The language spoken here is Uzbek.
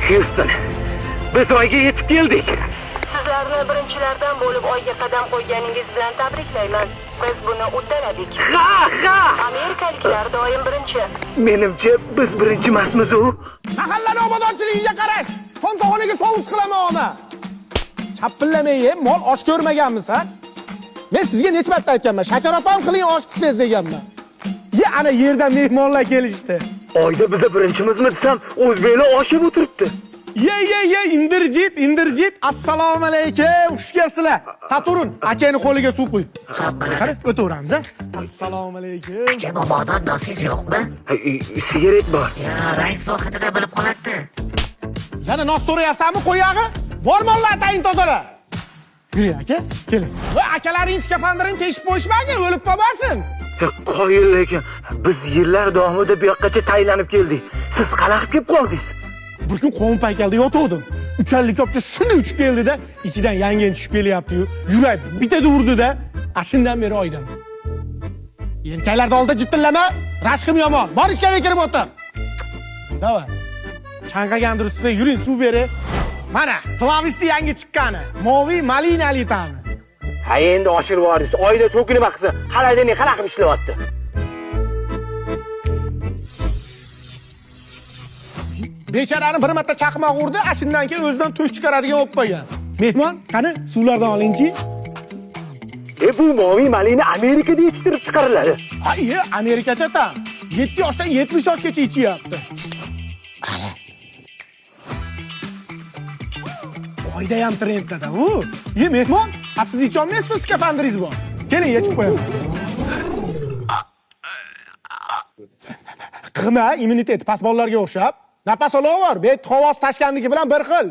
Houston, biz oyga yetib keldik. Sizlarni birinchilardan bo'lib oyga qadam qo'yganingiz bilan tabriklayman. Biz buni uddaladik. Ha! Amerikaliklar doim birinchi. Menimcha biz birinchi emasmiz u. Mahallani obodonchiligiga qarash. Somsog'oniga sovus qilaman ona. Chapillamay ye, mol osh ko'rmaganmisan? Men sizga necha marta aytganman, shakar opam qiling osh qilsangiz deganman. Ye, ana yerdan mehmonlar kelishdi. Oyda biz birinchimizmi desam, o'zbeklar oshib o'tiribdi. Ye, indirjit. Assalomu alaykum. Xush kelibsizlar. Saturn, akangni qo'liga suv qo'y. Qani, o'taveramiz, a? Assalomu alaykum. Aka bobodan dotsiz yo'qmi? Sigaret bor. Ya, rais bu haqida bilib qolardi. Yana nos so'rayapsanmi, qo'yag'i? Bor mollar atayin tozala. Yuring aka, keling. Va akalaringiz skafandrini teshib qo'yishmagin, o'lib qolmasin. Qoyil lekin biz yillar davomida bu yoqqacha taylanib keldik. Siz qalaqib kelib qoldingiz. Bir kun qovun paykalda yotuvdim. Uchanlik kopcha shunday uchib keldi-da, ichidan yangen tushib kelyapti-yu. Yurak bitada urdi-da, shundan beri oydan. Yelkalarda oldida jittillama, rashqim yomon. Bor ichkariga kirib o'tir. Davay. Chanqagandir siz yuring, suv bering. Mana, klavisti yangi chiqqani. Moviy malinali ta'mi. Ha endi oshirib yuborsiz. Oyda to'kini baqsa, xaladini qanaqib ishlayapti? Becharani bir marta chaqmoq urdi, shundan keyin o'zidan to'sh chiqaradigan bo'lib qolgan. Mehmon, qani suvlardan olingchi. Bu moviy malina Amerikada yetishtirib chiqariladi. Ay, Amerikacha tam. 7 yoshdan 70 yoshgacha ichyapti. Ana. Oyda ham trenddada u. Mehmon, siz icholmaysiz, skafandringiz bor. Keling, yechib qo'yaman. Qima, immunitet past bolalarga o'xshab. Nafas olaver, bet havosi tashkandagi bilan bir xil.